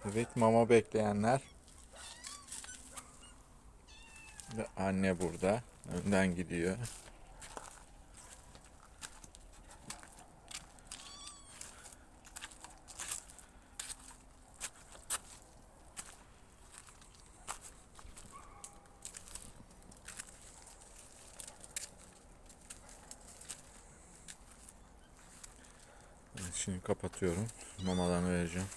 Evet, mama bekleyenler. Ve anne burada. Önden gidiyor. Şimdi kapatıyorum. Mamalarını vereceğim.